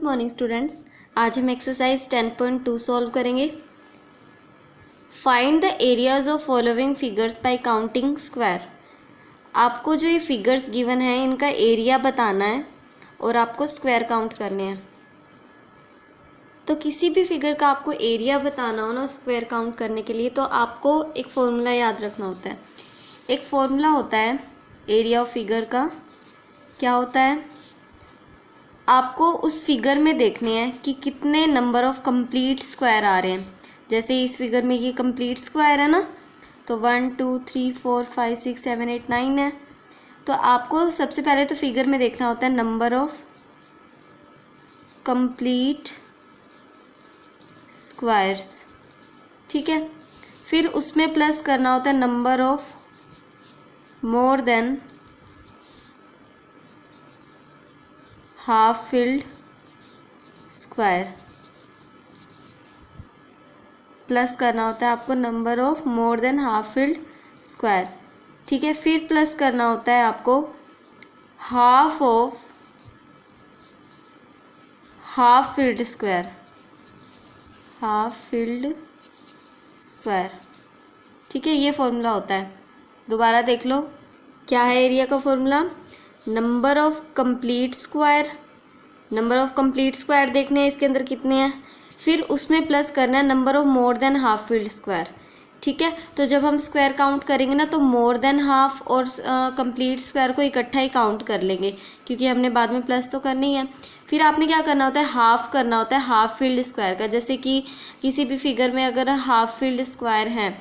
Morning students. आज हम exercise 10.2 solve करेंगे। Find the areas of following figures bye counting square. आपको जो ये फिगर्स गिवन है इनका एरिया बताना है और आपको स्क्वायर काउंट करने हैं। तो किसी भी फिगर का आपको एरिया बताना हो ना स्क्वायर काउंट करने के लिए, तो आपको एक फॉर्मूला याद रखना होता है। एक फॉर्मूला होता है एरिया ऑफ फिगर का। क्या होता है, आपको उस फिगर में देखने हैं कि कितने नंबर ऑफ कंप्लीट स्क्वायर आ रहे हैं। जैसे इस फिगर में ये कंप्लीट स्क्वायर है ना, तो 1 2 3 4 5 6 7 8 9 है। तो आपको सबसे पहले तो फिगर में देखना होता है नंबर ऑफ कंप्लीट स्क्वायर्स, ठीक है। फिर उसमें प्लस करना होता है number of more than half filled square. Plus करना होता है आपको number of more than half filled square, ठीक है। फिर प्लस करना होता है आपको half of half filled square, half filled square, ठीक है। ये फॉर्मूला होता है। दोबारा देख लो, क्या है एरिया का formula, number of complete square. Number of complete square देखने हैं इसके अंदर कितने हैं, फिर उसमें प्लस करना है number of more than half field square, ठीक है। तो जब हम स्क्वायर काउंट करेंगे ना, तो मोर देन हाफ और कंप्लीट स्क्वायर को इकट्ठा ही काउंट कर लेंगे, क्योंकि हमने बाद में प्लस तो करनी है। फिर आपने क्या करना होता है, हाफ करना होता है हाफ फील्ड स्क्वायर का। जैसे कि किसी भी फिगर में अगर हाफ फील्ड स्क्वायर हैं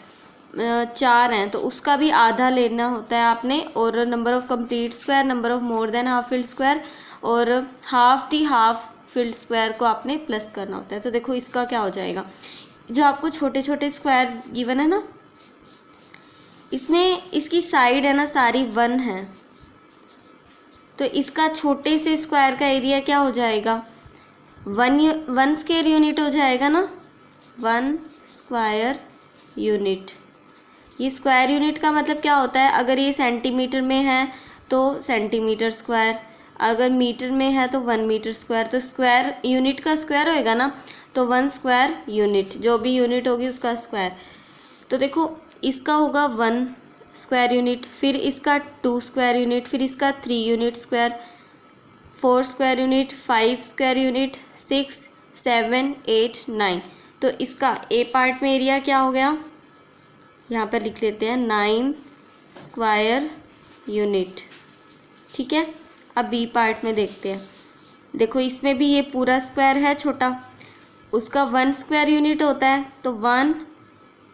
4 हैं, तो उसका भी आधा लेना होता है आपने। और number of complete square, number of more than half field square और half the half field square को आपने प्लस करना होता है। तो देखो इसका क्या हो जाएगा, जो आपको छोटे छोटे स्क्वायर गिवन है ना, इसमें इसकी साइड है ना सारी 1 है, तो इसका छोटे से स्क्वायर का एरिया क्या हो जाएगा, 1 स्क्वायर यूनिट हो जाएगा ना, 1 स्क्वायर यूनिट। ये स्क्वायर यूनिट का मतलब क्या होता है, अगर ये सेंटीमीटर में है तो सेंटीमीटर स्क्वायर, अगर मीटर में है तो 1 मीटर स्क्वायर। तो स्क्वायर यूनिट का स्क्वायर होएगा ना, तो 1 स्क्वायर यूनिट, जो भी यूनिट होगी उसका स्क्वायर। तो देखो इसका होगा 1 स्क्वायर यूनिट, फिर इसका 2 स्क्वायर यूनिट, फिर इसका 3 unit square, 4 square unit, 5 square unit, 6 7 8 9। तो इसका ए पार्ट में एरिया क्या हो गया, यहाँ पर लिख लेते हैं 9 स्क्वायर यूनिट, ठीक है। अब बी पार्ट में देखते हैं। देखो इसमें भी ये पूरा स्क्वायर है छोटा, उसका 1 स्क्वायर यूनिट होता है, तो 1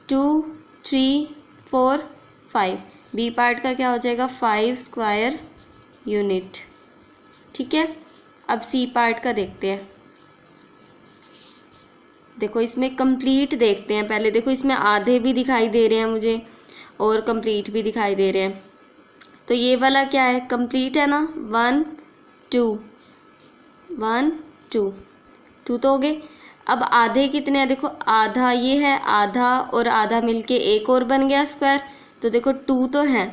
2 3 4 5। बी पार्ट का क्या हो जाएगा, 5 स्क्वायर यूनिट, ठीक है। अब सी पार्ट का देखते हैं। देखो इसमें कंप्लीट देखते हैं पहले। देखो इसमें आधे भी दिखाई दे रहे हैं मुझे और कंप्लीट भी दिखाई दे रहे हैं। तो ये वाला क्या है, कंप्लीट है ना, 1 2 1 2 2 तो हो गए। अब आधे कितने हैं, देखो आधा ये है, आधा और आधा मिलके एक और बन गया स्क्वायर। तो देखो 2 तो है,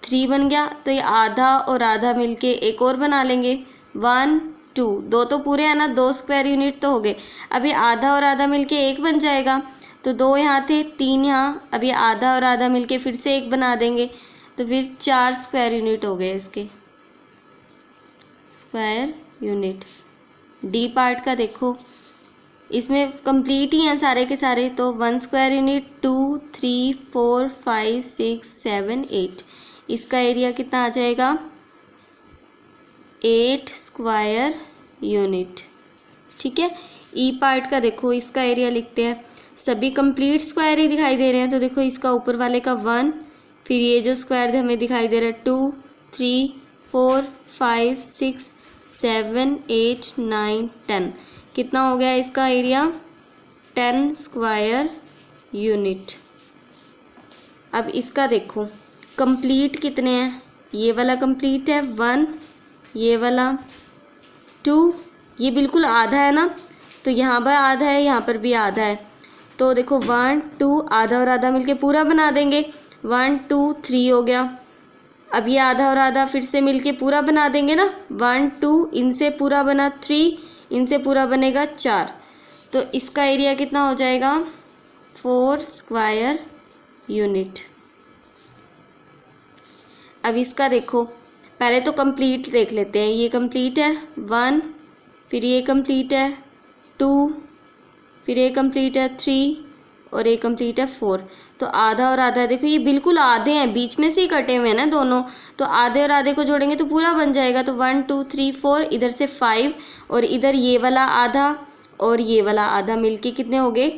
3 बन गया, तो ये आधा और आधा मिलके एक और बना लेंगे, 1 2 2 तो पूरे है ना, 2 स्क्वायर यूनिट तो हो गए। अब ये आधा और आधा मिलके एक बन जाएगा, तो 2 यहाँ थे 3 यहाँ, अब ये आधा और आधा मिलके फिर से एक बना देंगे, तो फिर 4 स्क्वायर यूनिट हो गए इसके, स्क्वायर यूनिट। डी पार्ट का देखो, इसमें कंप्लीट ही हैं सारे के सारे, तो 1 स्क्वायर यूनिट, 2 3 4 5 6 7 8। इसका एरिया कितना आ जाएगा, 8 स्क्वायर यूनिट, ठीक है। ई पार्ट का देखो, इसका एरिया लिखते हैं। सभी कंप्लीट स्क्वायर ही दिखाई दे रहे हैं, तो देखो इसका ऊपर वाले का 1, फिर ये जो स्क्वायर हमें दिखाई दे रहा है 2 3 4 5 6 7 8 9 10। कितना हो गया इसका एरिया, 10 स्क्वायर यूनिट। अब इसका देखो कंप्लीट कितने हैं, ये वाला कंप्लीट है 1, ये वाला 2, ये बिल्कुल आधा है ना, तो यहाँ पर आधा है, यहाँ पर भी आधा है। तो देखो 1 2 आधा और आधा मिलके पूरा बना देंगे, 1 2 3 हो गया। अब ये आधा और आधा फिर से मिलके पूरा बना देंगे ना, 1 2 इनसे पूरा बना, 3 इनसे पूरा बनेगा 4, तो इसका एरिया कितना हो जाएगा 4 स्क्वायर यूनिट। अब इसका देखो, पहले तो कंप्लीट देख लेते हैं। ये कंप्लीट है 1, फिर ये कंप्लीट है 2, फिर ये कंप्लीट है 3 और ये कंप्लीट है 4। तो आधा और आधा देखो ये बिल्कुल आधे हैं, बीच में से ही कटे हुए हैं ना दोनों, तो आधे और आधे को जोड़ेंगे तो पूरा बन जाएगा। तो 1 2 3 4, इधर से 5 और इधर ये वाला आधा और ये वाला आधा मिलके कितने हो गए,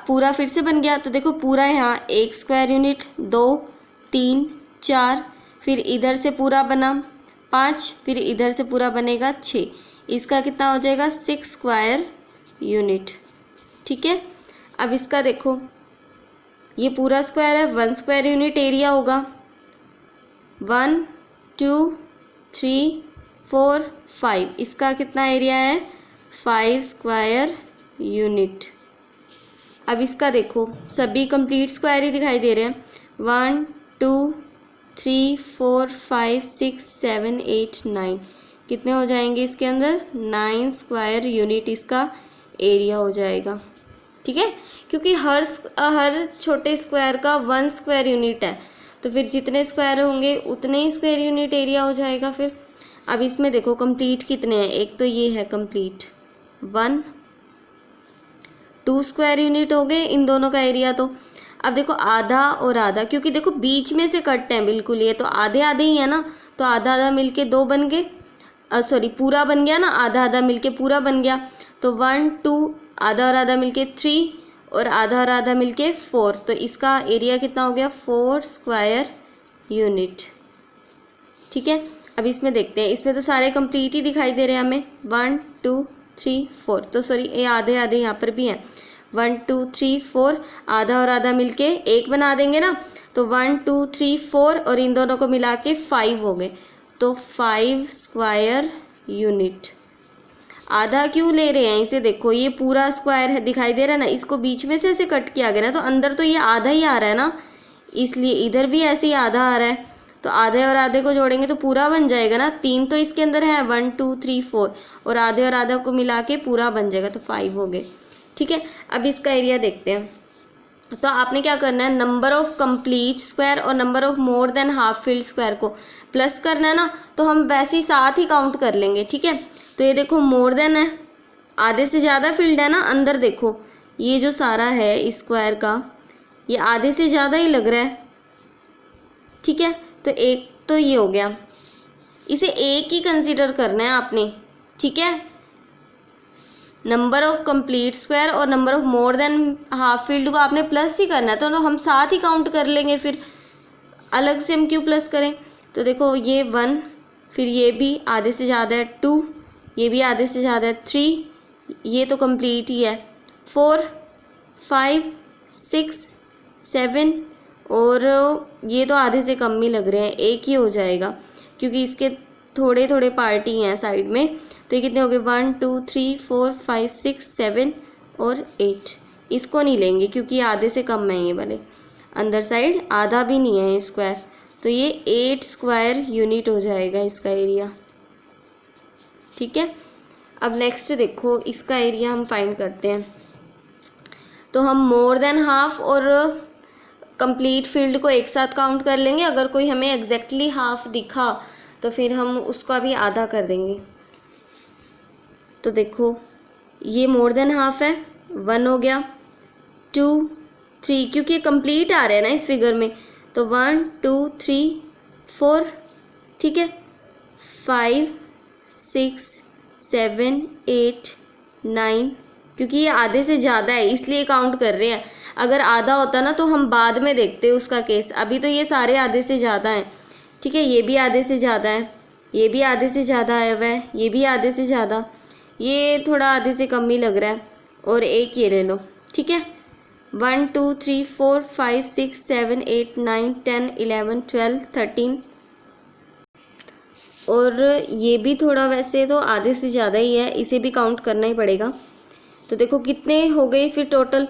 पूरा फिर से बन गया। तो देखो पूरा यहाँ 1 स्क्वायर यूनिट, 2 3 4, फिर इधर से पूरा बना 5, फिर इधर से पूरा बनेगा 6, इसका कितना हो जाएगा 6 स्क्वायर यूनिट। ठीक है, अब इसका देखो ये पूरा स्क्वायर है, 1 स्क्वायर यूनिट एरिया होगा। 1 2 3 4 5, इसका कितना एरिया है 5 स्क्वायर यूनिट। अब इसका देखो सभी कंप्लीट स्क्वायर ही दिखाई दे रहे हैं। 1 2 3 4 5 6 7 8 9, कितने हो जाएंगे इसके अंदर 9 स्क्वायर यूनिट इसका एरिया हो जाएगा। ठीक है, क्योंकि हर छोटे स्क्वायर का 1 स्क्वायर यूनिट है, तो फिर जितने स्क्वायर होंगे उतने ही स्क्वायर यूनिट एरिया हो जाएगा फिर। अब इसमें देखो कंप्लीट कितने हैं, एक तो ये है कंप्लीट 1, 2 स्क्वायर यूनिट हो गए इन दोनों का एरिया। तो अब देखो आधा और आधा, क्योंकि देखो बीच में से कट हैं बिल्कुल, ये तो आधे आधे ही है ना, तो आधा आधा मिलके 2 बन गए, सॉरी पूरा बन गया ना, आधा आधा मिलके पूरा बन गया। तो 1 2, आधा और आधा मिलके 3 और आधा और आधा मिलके 4, तो इसका एरिया कितना हो गया 4 स्क्वायर यूनिट। ठीक है, अब इसमें देखते हैं, इसमें तो सारे कंप्लीट ही दिखाई दे रहे हैं हमें। 1 2 3 4, तो सॉरी ये आधे आधे यहाँ पर भी हैं। 1 2 3 4, आधा और आधा मिलके 1 बना देंगे ना, तो 1 2 3 4 और इन दोनों को मिला के 5 हो गए, तो 5 स्क्वायर यूनिट। आधा क्यों ले रहे हैं इसे, देखो ये पूरा स्क्वायर है दिखाई दे रहा है ना, इसको बीच में से ऐसे कट किया गया ना, तो अंदर तो ये आधा ही आ रहा है ना, इसलिए इधर भी ऐसे ही आधा आ रहा है, तो आधे और आधे को जोड़ेंगे तो पूरा बन जाएगा ना। 3 तो इसके अंदर है 1 2 3 4 और आधे और आधा को मिला के पूरा बन जाएगा, तो 5 हो गए। ठीक है, अब इसका एरिया देखते हैं। तो आपने क्या करना है, नंबर ऑफ कंप्लीट स्क्वायर और number of more than half filled square को प्लस करना है ना, तो हम वैसे ही साथ ही काउंट कर लेंगे। ठीक है, तो ये देखो मोर देन है, आधे से ज़्यादा फील्ड है ना, अंदर देखो ये जो सारा है इस स्क्वायर का ये आधे से ज़्यादा ही लग रहा है। ठीक है, तो एक तो ये हो गया, इसे एक ही कंसीडर करना है आपने। ठीक है, नंबर ऑफ कंप्लीट स्क्वायर और number of more than half field को आपने प्लस ही करना है, तो हम साथ ही काउंट कर लेंगे, फिर अलग से हम क्यों प्लस करें। तो देखो ये 1, फिर ये भी आधे से ज़्यादा है 2, ये भी आधे से ज़्यादा है 3, ये तो कंप्लीट ही है 4 5 6 7 और ये तो आधे से कम ही लग रहे हैं, एक ही हो जाएगा क्योंकि इसके थोड़े थोड़े पार्ट ही हैं साइड में। तो ये कितने हो गए 1 2 3 4 5 6 7 और 8, इसको नहीं लेंगे क्योंकि ये आधे से कम है, ये वाले अंदर साइड आधा भी नहीं है स्क्वायर, तो ये 8 स्क्वायर यूनिट हो जाएगा इसका एरिया। ठीक है, अब नेक्स्ट देखो इसका एरिया हम फाइंड करते हैं। तो हम मोर देन हाफ और कंप्लीट फील्ड को एक साथ काउंट कर लेंगे, अगर कोई हमें एग्जैक्टली हाफ दिखा तो फिर हम उसका भी आधा कर देंगे। तो देखो ये मोर देन हाफ है, 1 हो गया, 2 3, क्योंकि ये कंप्लीट आ रहे हैं ना इस फिगर में, तो 1 2 3 4, ठीक है, 5 6 7 8 9, क्योंकि ये आधे से ज़्यादा है इसलिए काउंट कर रहे हैं। अगर आधा होता ना तो हम बाद में देखते उसका केस, अभी तो ये सारे आधे से ज़्यादा हैं। ठीक है, ये भी आधे से ज़्यादा है, ये भी आधे से ज़्यादा आया हुआ है, ये भी आधे से ज़्यादा, ये थोड़ा आधे से कम ही लग रहा है, और एक ये ले लो। ठीक है, 1 2 3 4 5 6 7 8 9 10 11 12 13, और ये भी थोड़ा वैसे तो आधे से ज़्यादा ही है, इसे भी काउंट करना ही पड़ेगा। तो देखो कितने हो गए फिर टोटल,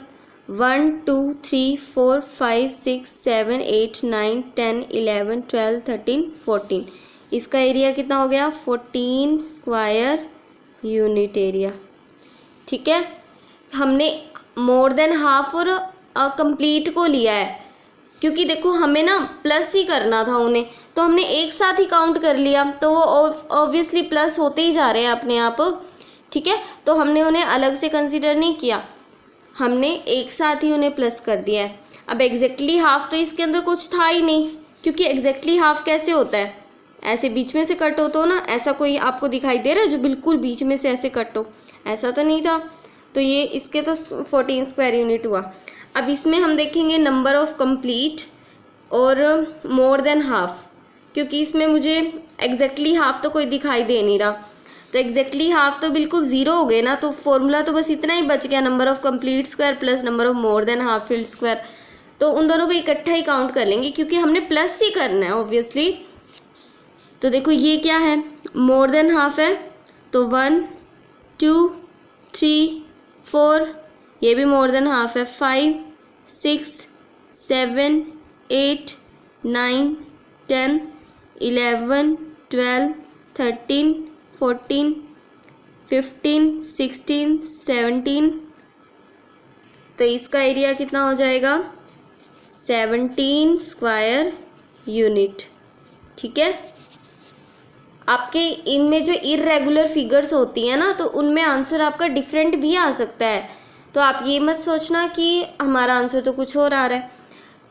1 2 3 4 5 6 7 8 9 10 11 12 13 14, इसका एरिया कितना हो गया 14 स्क्वायर यूनिट एरिया। ठीक है, हमने मोर देन हाफ और कंप्लीट को लिया है, क्योंकि देखो हमें ना प्लस ही करना था उन्हें, तो हमने एक साथ ही काउंट कर लिया, तो वो ऑब्वियसली प्लस होते ही जा रहे हैं अपने आप। ठीक है, तो हमने उन्हें अलग से कंसीडर नहीं किया, हमने एक साथ ही उन्हें प्लस कर दिया है। अब एग्जैक्टली हाफ तो इसके अंदर कुछ था ही नहीं, क्योंकि एग्जैक्टली हाफ कैसे होता है, ऐसे बीच में से कट हो तो ना, ऐसा कोई आपको दिखाई दे रहा है जो बिल्कुल बीच में से ऐसे कट हो, ऐसा तो नहीं था। तो ये इसके तो 14 स्क्वायर यूनिट हुआ। अब इसमें हम देखेंगे नंबर ऑफ कंप्लीट और मोर देन हाफ, क्योंकि इसमें मुझे एग्जैक्टली हाफ तो कोई दिखाई दे नहीं रहा, तो एग्जैक्टली हाफ तो बिल्कुल ज़ीरो हो गए ना, तो फॉर्मूला तो बस इतना ही बच गया, number of complete square plus number of more than half filled square. तो उन दोनों को इकट्ठा ही काउंट कर लेंगे, क्योंकि हमने प्लस ही करना है ऑब्वियसली। तो देखो ये क्या है, मोर देन हाफ है, तो 1 2 3 4, ये भी मोर देन हाफ है, 5 6 7 8 9 10 11 12 13 14 15 16 17। तो इसका एरिया कितना हो जाएगा 17 स्क्वायर यूनिट। ठीक है, आपके इनमें जो इर्रेगुलर फिगर्स होती हैं ना, तो उनमें आंसर आपका डिफरेंट भी आ सकता है। तो आप ये मत सोचना कि हमारा आंसर तो कुछ और आ रहा है,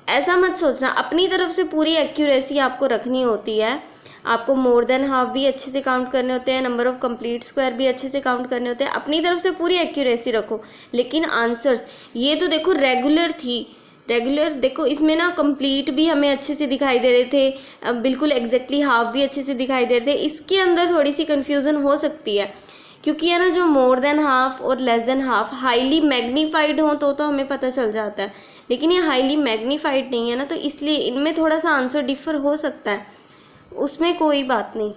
ऐसा मत सोचना। अपनी तरफ से पूरी एक्यूरेसी आपको रखनी होती है। आपको मोर देन हाफ भी अच्छे से काउंट करने होते हैं, नंबर ऑफ कंप्लीट स्क्वायर भी अच्छे से काउंट करने होते हैं, अपनी तरफ से पूरी एक्यूरेसी रखो। लेकिन आंसर्स ये तो देखो रेगुलर थी, रेगुलर देखो इसमें ना कंप्लीट भी हमें अच्छे से दिखाई दे रहे थे, अब बिल्कुल एग्जैक्टली हाफ भी अच्छे से दिखाई दे रहे थे। इसके अंदर थोड़ी सी कन्फ्यूज़न हो सकती है, क्योंकि है ना जो मोर देन हाफ और less than half highly magnified हो तो हमें पता चल जाता है, लेकिन ये हाईली मैग्नीफाइड नहीं है ना, तो इसलिए इनमें थोड़ा सा आंसर डिफर हो सकता है, उसमें कोई बात नहीं।